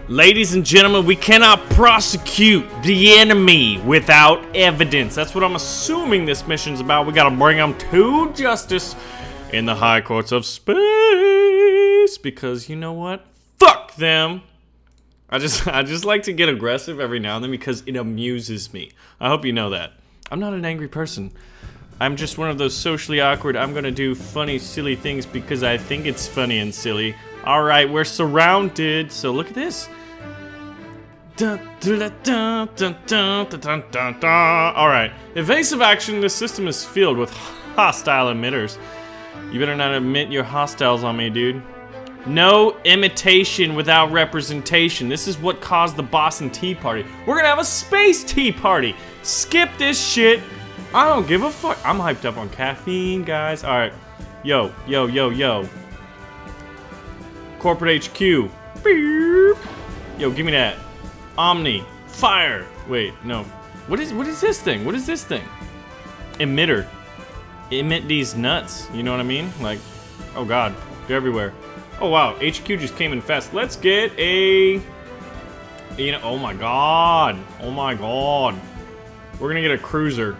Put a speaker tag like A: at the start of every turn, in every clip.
A: Ladies and gentlemen, we cannot prosecute the enemy without evidence. That's what I'm assuming this mission's about. We gotta bring them to justice in the high courts of space. Because you know what? Fuck them. I just like to get aggressive every now and then because it amuses me. I hope you know that. I'm not an angry person. I'm just one of those socially awkward, I'm gonna do funny, silly things because I think it's funny and silly. Alright, we're surrounded, so look at this. Alright, evasive action, the system is filled with hostile emitters. You better not emit your hostiles on me, dude. No imitation without representation. This is what caused the Boston Tea Party. We're gonna have a space tea party. Skip this shit. I don't give a fuck. I'm hyped up on caffeine, guys. Alright. Yo. Corporate HQ. Beep. Yo, give me that. Omni. Fire. Wait, no. What is this thing? What is this thing? Emitter. Emit these nuts. You know what I mean? Like, oh god. They're everywhere. Oh wow, HQ just came in fast. Let's get a... You know, oh my god. Oh my god. We're gonna get a cruiser.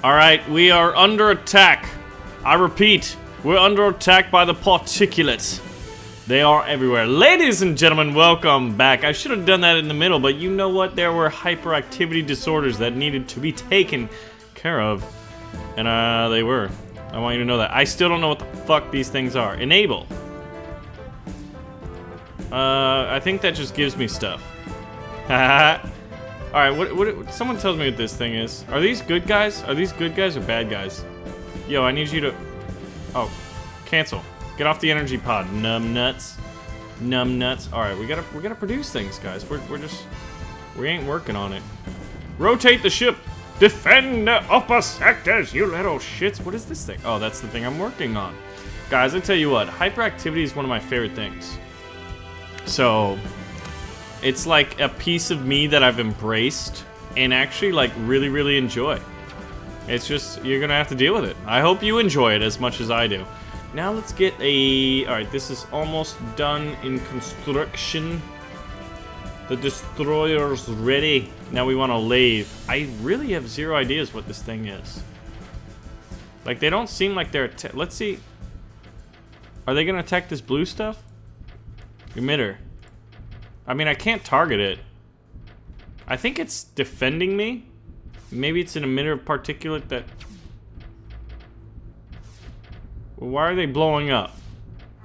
A: Alright, we are under attack. I repeat, we're under attack by the Particulate. They are everywhere. Ladies and gentlemen, welcome back. I should have done that in the middle, but you know what? There were hyperactivity disorders that needed to be taken care of. And they were. I want you to know that. I still don't know what the fuck these things are. Enable. I think that just gives me stuff. Alright, what someone tells me what this thing is. Are these good guys? Are these good guys or bad guys? Yo, I need you to... Oh, cancel. Get off the energy pod, numb nuts. Numb nuts. Alright, we gotta produce things, guys. We ain't working on it. Rotate the ship. Defend the upper sectors, you little shits. What is this thing? Oh, that's the thing I'm working on. Guys, I tell you what, hyperactivity is one of my favorite things. So, it's like a piece of me that I've embraced and actually like really, really enjoy. It's just, you're gonna have to deal with it. I hope you enjoy it as much as I do. Now let's get a... Alright, this is almost done in construction. The destroyer's ready. Now we want to lathe. I really have zero ideas what this thing is. Like, they don't seem like they're... Let's see. Are they going to attack this blue stuff? Emitter. I mean, I can't target it. I think it's defending me. Maybe it's an emitter of particulate that... Why are they blowing up?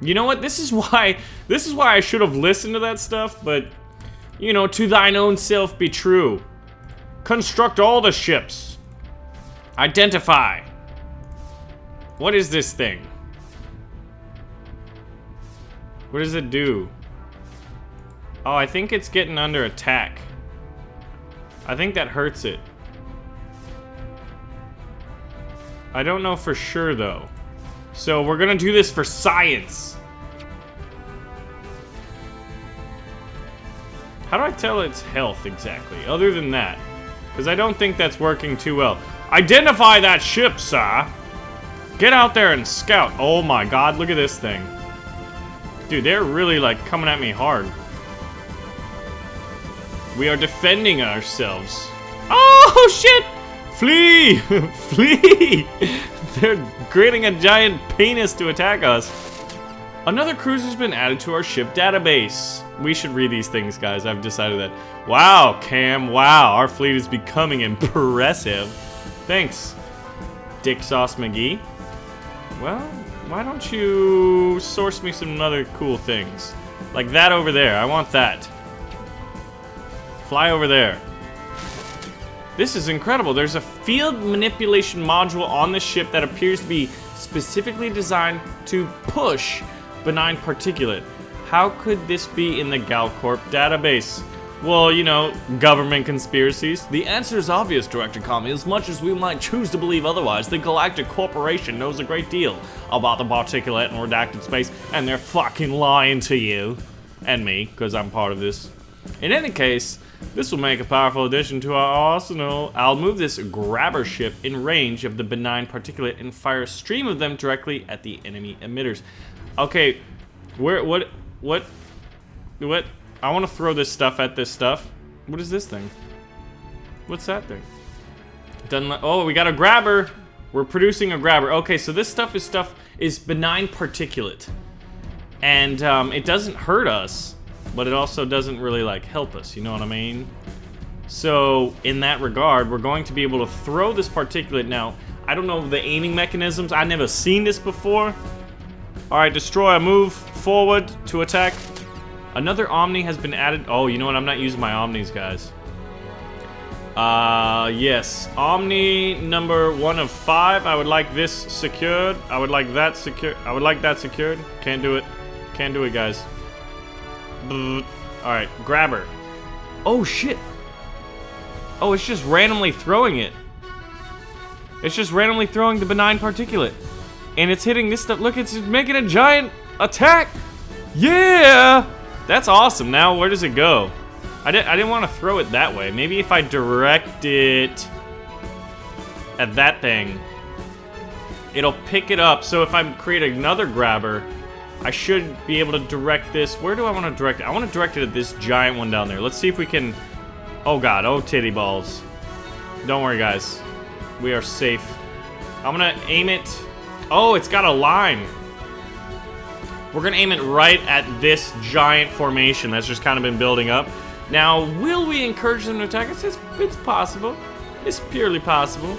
A: You know what? This is why I should have listened to that stuff, but... You know, to thine own self be true. Construct all the ships. Identify. What is this thing? What does it do? Oh, I think it's getting under attack. I think that hurts it. I don't know for sure, though. So we're gonna do this for science. How do I tell its health exactly, other than that? Because I don't think that's working too well. Identify that ship, sir! Get out there and scout. Oh my god, look at this thing. Dude, they're really, like, coming at me hard. We are defending ourselves. Oh, shit! Flee! Flee! They're creating a giant penis to attack us. Another cruiser's been added to our ship database. We should read these things, guys. I've decided that. Wow, Cam, wow. Our fleet is becoming impressive. Thanks, Dick Sauce McGee. Well, why don't you source me some other cool things? Like that over there. I want that. Fly over there. This is incredible. There's a field manipulation module on the ship that appears to be specifically designed to push benign particulate. How could this be in the Galcorp database? Well, you know, government conspiracies. The answer is obvious, Director Kami. As much as we might choose to believe otherwise, the Galactic Corporation knows a great deal about the particulate and redacted space, and they're fucking lying to you. And me, because I'm part of this. In any case, this will make a powerful addition to our arsenal. I'll move this grabber ship in range of the benign particulate and fire a stream of them directly at the enemy emitters. Okay, what What? I want to throw this stuff at this stuff. What is this thing? What's that thing? Doesn't oh, we got a grabber. We're producing a grabber. Okay, so this stuff is benign particulate. And it doesn't hurt us, but it also doesn't really like help us, you know what I mean? So in that regard, we're going to be able to throw this particulate now. I don't know the aiming mechanisms. I've never seen this before. Alright, destroy, move forward to attack. Another Omni has been added. Oh, you know what? I'm not using my Omnis, guys. Yes. Omni number 1 of 5. I would like this secured. I would like that secured. I would like that secured. Can't do it. Can't do it, guys. Alright, grabber. Oh, shit. Oh, it's just randomly throwing it. It's just randomly throwing the benign particulate. And it's hitting this stuff. Look, it's making a giant attack. Yeah! That's awesome. Now, where does it go? I didn't want to throw it that way. Maybe if I direct it at that thing, it'll pick it up. So if I create another grabber, I should be able to direct this. Where do I want to direct it? I want to direct it at this giant one down there. Let's see if we can... Oh, God. Oh, titty balls. Don't worry, guys. We are safe. I'm going to aim it... Oh, it's got a line. We're going to aim it right at this giant formation that's just kind of been building up. Now, will we encourage them to attack us? It's possible. It's purely possible.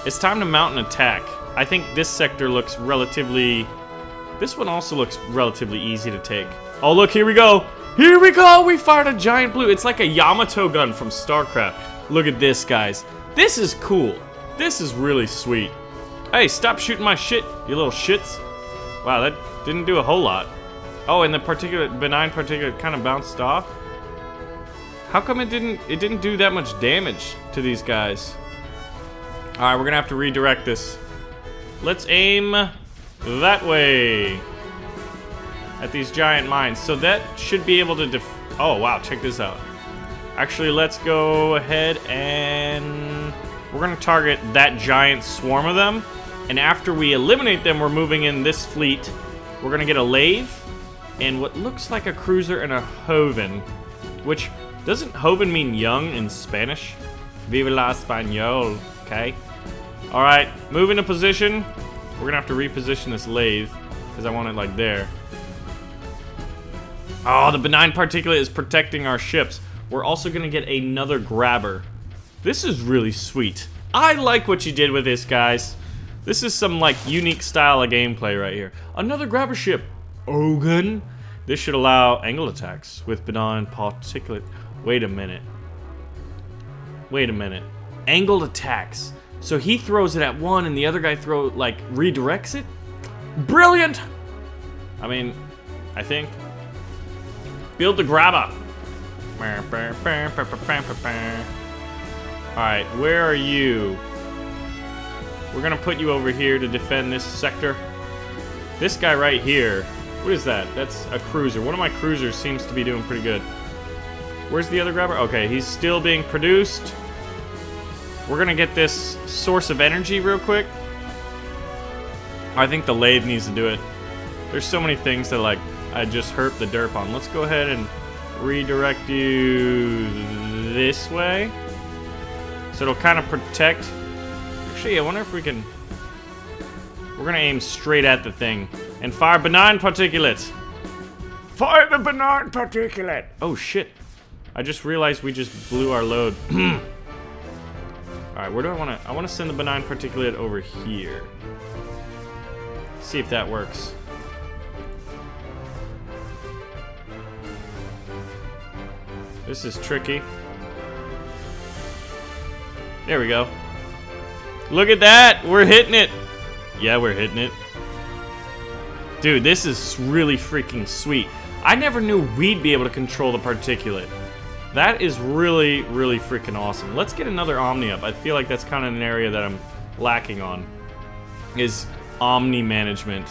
A: It's time to mount an attack. I think this sector looks relatively... This one also looks relatively easy to take. Oh, look, here we go. Here we go. We fired a giant blue. It's like a Yamato gun from StarCraft. Look at this, guys. This is cool. This is really sweet. Hey, stop shooting my shit, you little shits. Wow, that didn't do a whole lot. Oh, and the benign particulate kind of bounced off. How come it didn't do that much damage to these guys? Alright, we're gonna have to redirect this. Let's aim that way. At these giant mines. So that should be able to oh, wow, check this out. Actually, let's go ahead and... We're gonna target that giant swarm of them. And after we eliminate them, we're moving in this fleet. We're gonna get a lathe and what looks like a cruiser and a hoven. Which, doesn't hoven mean young in Spanish? Viva la Español, okay? Alright, move into position. We're gonna have to reposition this lathe because I want it like there. Oh, the benign particulate is protecting our ships. We're also gonna get another grabber. This is really sweet. I like what you did with this, guys. This is some, like, unique style of gameplay right here. Another grabber ship. Ogun. This should allow angle attacks with benign particulate. Wait a minute. Wait a minute. Angled attacks. So he throws it at one and the other guy redirects it? Brilliant! I mean, I think. Build the grabber. Alright, where are you? We're gonna put you over here to defend this sector. This guy right here, what is that? That's a cruiser. One of my cruisers seems to be doing pretty good. Where's the other grabber? Okay, he's still being produced. We're gonna get this source of energy real quick. I think the lathe needs to do it. There's so many things that, like, I just herp the derp on. Let's go ahead and redirect you this way. So it'll kind of protect. Actually, I wonder if we can... We're gonna aim straight at the thing. And fire benign particulate. Fire the benign particulate! Oh, shit. I just realized we just blew our load. Alright, where do I want to... I want to send the benign particulate over here. See if that works. This is tricky. There we go. Look at that! We're hitting it! Yeah, we're hitting it. Dude, this is really freaking sweet. I never knew we'd be able to control the particulate. That is really, really freaking awesome. Let's get another Omni up. I feel like that's kind of an area that I'm lacking on. Is Omni management.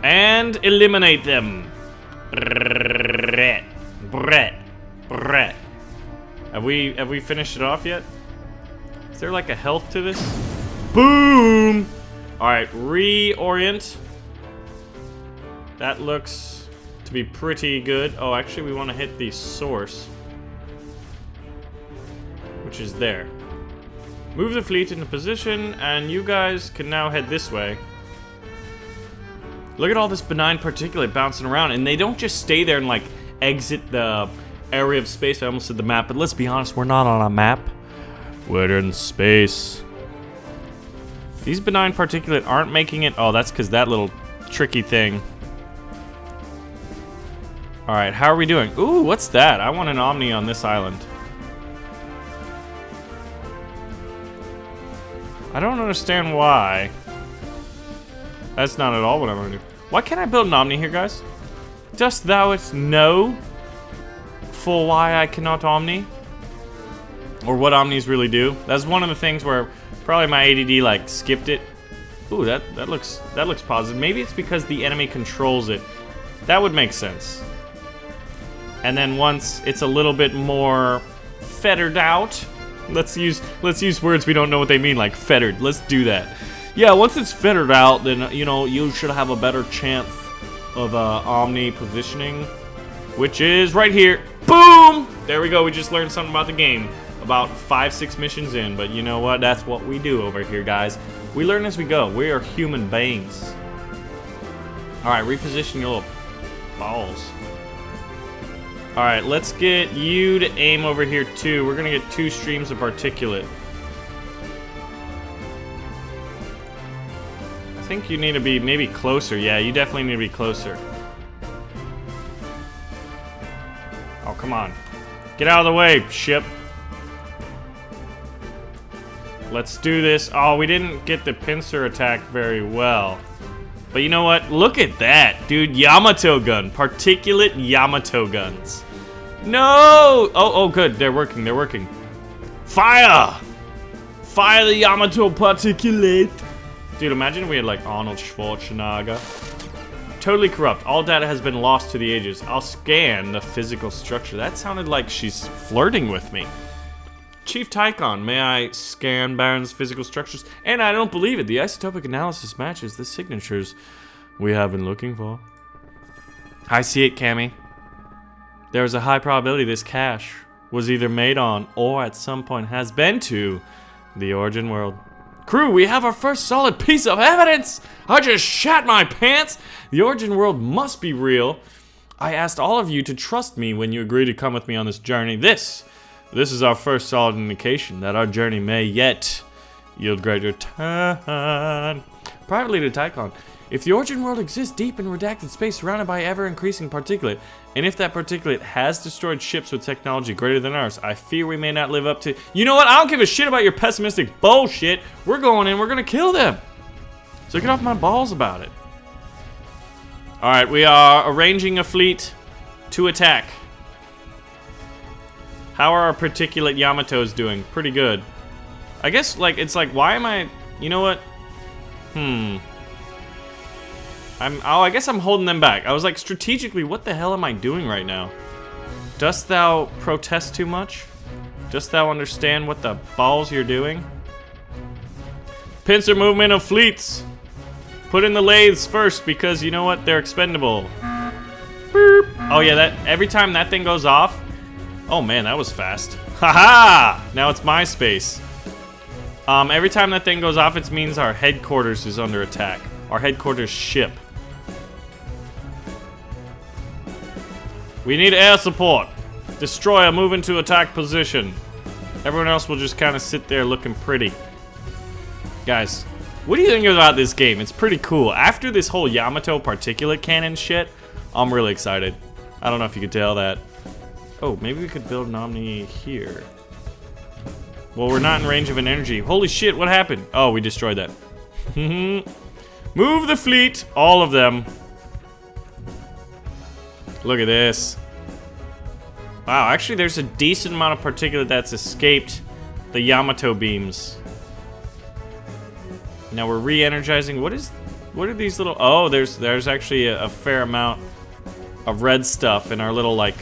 A: And eliminate them. Brett. Brett. Brett. Have we finished it off yet? Is there like a health to this? Boom! Alright, reorient. That looks to be pretty good. Oh, actually, we want to hit the source, which is there. Move the fleet into position, and you guys can now head this way. Look at all this benign particulate bouncing around, and they don't just stay there and, like, exit the area of space. I almost said the map, but let's be honest, we're not on a map. We're in space. These benign particulate aren't making it. Oh, that's because that little tricky thing. Alright, how are we doing? Ooh, what's that? I want an Omni on this island. I don't understand why. That's not at all what I'm gonna do. Why can't I build an Omni here, guys? Dost thou it know for why I cannot Omni? Or what Omnis really do? That's one of the things where probably my ADD like skipped it. Ooh, that looks positive. Maybe it's because the enemy controls it. That would make sense. And then once it's a little bit more fettered out, let's use words we don't know what they mean, like fettered. Let's do that. Yeah, once it's fettered out, then you know you should have a better chance of Omni positioning, which is right here. Boom! There we go. We just learned something about the game about 5-6 missions in, but you know what? That's what we do over here, guys. We learn as we go. We are human beings. All right, reposition your little balls. All right, let's get you to aim over here too. We're gonna get 2 streams of particulate. I think you need to be maybe closer. Yeah, you definitely need to be closer. Oh, come on. Get out of the way, ship. Let's do this. Oh, we didn't get the pincer attack very well. But you know what? Look at that, dude. Yamato gun. Particulate Yamato guns. No! Oh, good. They're working. They're working. Fire! Fire the Yamato particulate. Dude, imagine if we had like Arnold Schwarzenegger. Totally corrupt. All data has been lost to the ages. I'll scan the physical structure. That sounded like she's flirting with me. Chief Tychon, may I scan Baron's physical structures? And I don't believe it. The isotopic analysis matches the signatures we have been looking for. I see it, Cammy. There is a high probability this cache was either made on or at some point has been to the Origin world. Crew, we have our first solid piece of evidence! I just shat my pants! The Origin world must be real. I asked all of you to trust me when you agreed to come with me on this journey. This is our first solid indication that our journey may yet yield great return. Privately to Tychon, if the Origin world exists deep in redacted space surrounded by ever-increasing particulate, and if that particulate has destroyed ships with technology greater than ours, I fear we may not live up to... You know what? I don't give a shit about your pessimistic bullshit. We're going in, we're gonna kill them. So get off my balls about it. Alright, we are arranging a fleet to attack. How are our particulate Yamatos doing? Pretty good. I guess, like, it's like, why am I... You know what? I guess I'm holding them back. I was like, strategically, what the hell am I doing right now? Dost thou protest too much? Dost thou understand what the balls you're doing? Pincer movement of fleets. Put in the lathes first because you know what? They're expendable. Boop. Oh yeah, that every time that thing goes off. Oh man, that was fast. Haha! Now it's my space. Every time that thing goes off, it means our headquarters is under attack. Our headquarters ship. We need air support. Destroyer, move into attack position. Everyone else will just kind of sit there looking pretty. Guys, what do you think about this game? It's pretty cool. After this whole Yamato particulate cannon shit, I'm really excited. I don't know if you could tell that. Oh, maybe we could build an Omni here. Well, we're not in range of an energy. Holy shit, what happened? Oh, we destroyed that. Move the fleet, all of them. Look at this. Wow, actually there's a decent amount of particulate that's escaped the Yamato beams. Now we're re-energizing. What are these little... Oh, there's actually a fair amount of red stuff in our little, like,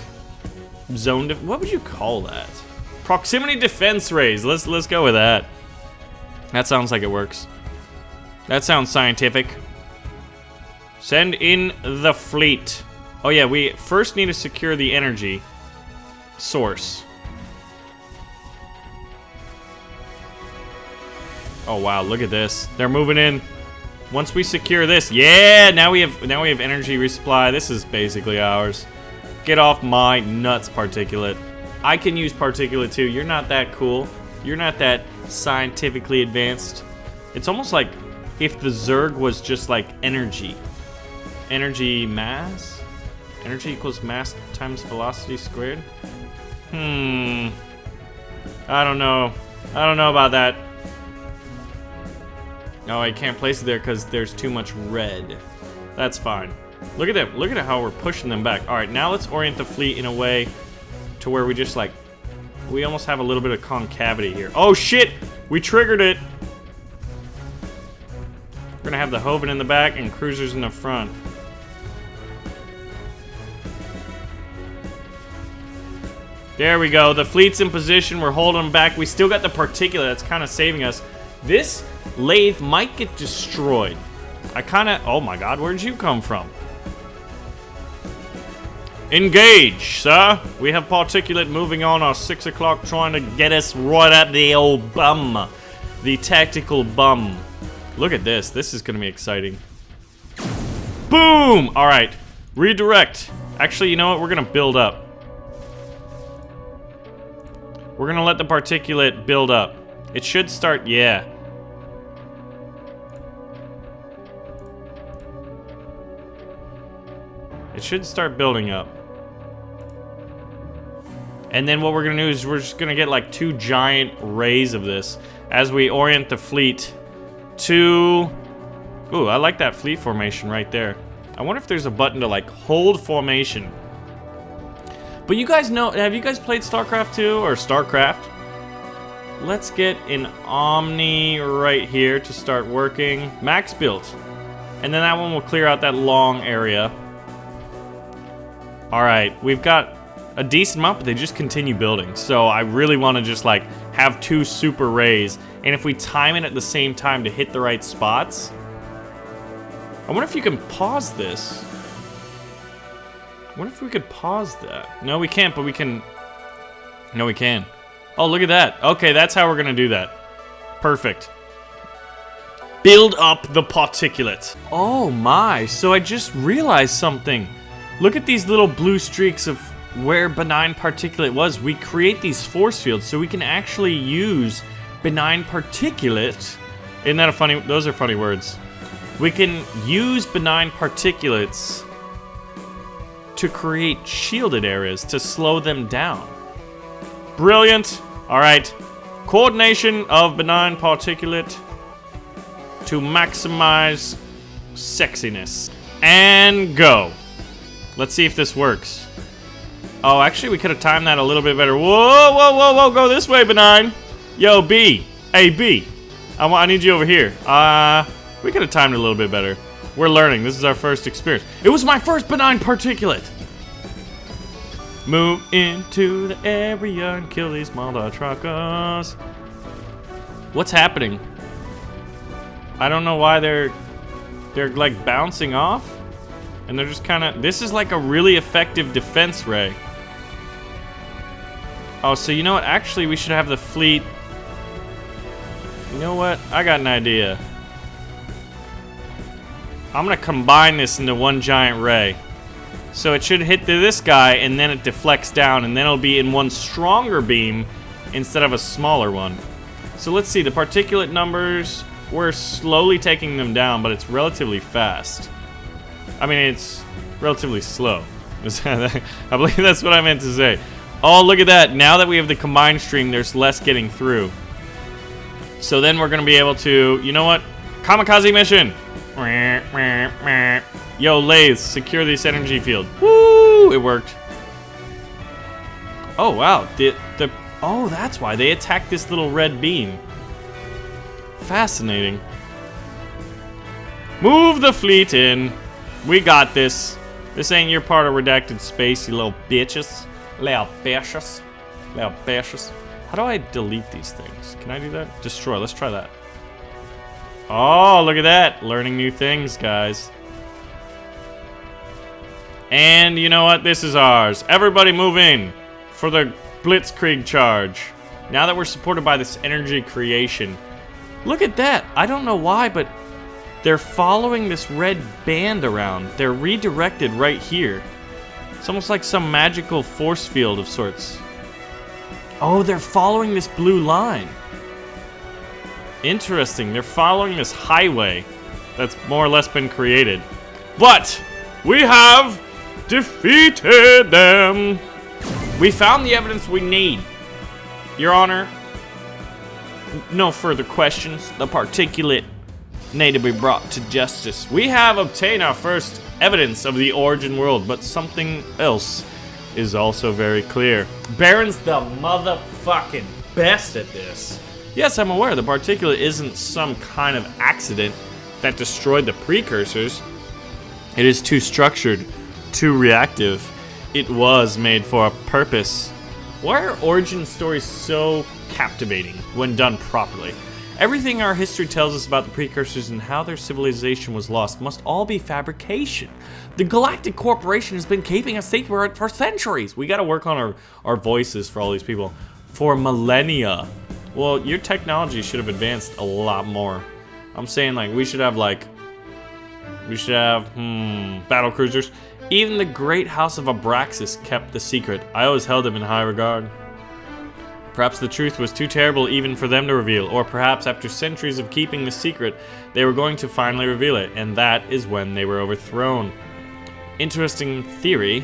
A: zone... What would you call that? Proximity defense rays. Let's go with that. That sounds like it works. That sounds scientific. Send in the fleet. Oh yeah, we first need to secure the energy source. Oh wow, look at this. They're moving in. Once we secure this, yeah, now we have energy resupply. This is basically ours. Get off my nuts, Particulate. I can use Particulate too. You're not that cool. You're not that scientifically advanced. It's almost like if the Zerg was just like energy. Energy mass? Energy equals mass times velocity squared? I don't know. I don't know about that. No, I can't place it there because there's too much red. That's fine. Look at that. Look at how we're pushing them back. All right, now let's orient the fleet in a way to where we just like, we almost have a little bit of concavity here. Oh shit! We triggered it. We're gonna have the Hoven in the back and cruisers in the front. There we go. The fleet's in position. We're holding them back. We still got the Particulate that's kind of saving us. This lathe might get destroyed. I kind of... Oh my god, where'd you come from? Engage, sir. We have Particulate moving on our 6 o'clock trying to get us right at the old bum. The tactical bum. Look at this. This is going to be exciting. Boom! Alright. Redirect. Actually, you know what? We're going to build up. We're going to let the Particulate build up. It should start... Yeah. It should start building up. And then what we're gonna do is we're just gonna get like 2 giant rays of this as we orient the fleet to... Ooh, I like that fleet formation right there. I wonder if there's a button to like hold formation. But you guys know, have you guys played StarCraft 2 or StarCraft? Let's get an Omni right here to start working. Max built. And then that one will clear out that long area. Alright, we've got a decent amount, but they just continue building. So I really want to just like have 2 super rays. And if we time it at the same time to hit the right spots. I wonder if you can pause this. I wonder if we could pause that. No, we can't, but we can... No, we can. Oh, look at that. Okay, that's how we're going to do that. Perfect. Build up the Particulate. Oh my, so I just realized something. Look at these little blue streaks of where benign particulate was. We create these force fields so we can actually use benign particulate. Isn't that a funny... Those are funny words. We can use benign particulates to create shielded areas to slow them down. Brilliant. All right. Coordination of benign particulate to maximize sexiness. And go. Let's see if this works. Oh, actually, we could have timed that a little bit better. Whoa, whoa, whoa, whoa, go this way, benign. Yo, B. Hey, B. I need you over here. We could have timed it a little bit better. We're learning. This is our first experience. It was my first benign particulate. Move into the area and kill these mother truckers. What's happening? I don't know why they're like bouncing off. And they're just kind of... This is like a really effective defense ray. Oh, so you know what? Actually, we should have the fleet... You know what? I got an idea. I'm going to combine this into one giant ray. So it should hit this guy, and then it deflects down, and then it'll be in one stronger beam instead of a smaller one. So let's see. The particulate numbers... We're slowly taking them down, but it's relatively fast. I mean, it's relatively slow. I believe that's what I meant to say. Oh, look at that. Now that we have the combined stream, there's less getting through. So then we're going to be able to... You know what? Kamikaze mission! Yo, lathes, secure this energy field. Woo! It worked. Oh, wow. Oh, that's why. They attacked this little red beam. Fascinating. Move the fleet in. We got this. This ain't your part of redacted space, you little bitches. Little bitches. Little bitches. How do I delete these things? Can I do that? Destroy. Let's try that. Oh, look at that. Learning new things, guys. And you know what? This is ours. Everybody move in for the Blitzkrieg charge. Now that we're supported by this energy creation. Look at that. I don't know why, but they're following this red band around. They're redirected right here. It's almost like some magical force field of sorts. Oh, they're following this blue line. Interesting. They're following this highway that's more or less been created. But we have defeated them. We found the evidence we need. Your Honor, no further questions. The Particulate need to be brought to justice. We have obtained our first evidence of the origin world, but something else is also very clear. Baron's the motherfucking best at this. Yes, I'm aware the Particulate isn't some kind of accident that destroyed the precursors. It is too structured, too reactive. It was made for a purpose. Why are origin stories so captivating when done properly? Everything our history tells us about the precursors and how their civilization was lost must all be fabrication. The Galactic Corporation has been keeping us secret for centuries. We gotta work on our voices for all these people. For millennia. Well, your technology should have advanced a lot more. I'm saying like we should have battle cruisers. Even the great house of Abraxas kept the secret. I always held him in high regard. Perhaps the truth was too terrible even for them to reveal, or perhaps after centuries of keeping the secret, they were going to finally reveal it, and that is when they were overthrown. Interesting theory.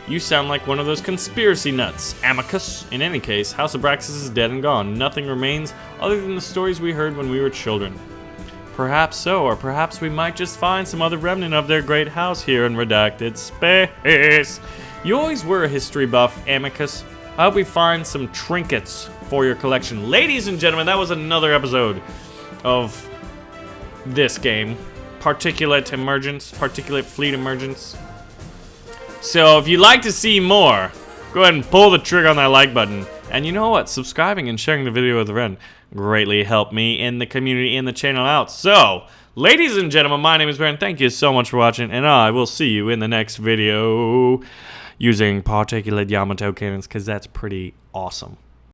A: You sound like one of those conspiracy nuts, Amicus. In any case, House Abraxas is dead and gone. Nothing remains other than the stories we heard when we were children. Perhaps so, or perhaps we might just find some other remnant of their great house here in redacted space. You always were a history buff, Amicus. I hope we find some trinkets for your collection. Ladies and gentlemen, that was another episode of this game. Particulate Emergence, Particulate Fleet Emergence. So if you'd like to see more, go ahead and pull the trigger on that like button. And you know what? Subscribing and sharing the video with a friend greatly help me in the community and the channel out. So, ladies and gentlemen, my name is Baron. Thank you so much for watching, and I will see you in the next video using Particulate Yamato cannons, because that's pretty awesome.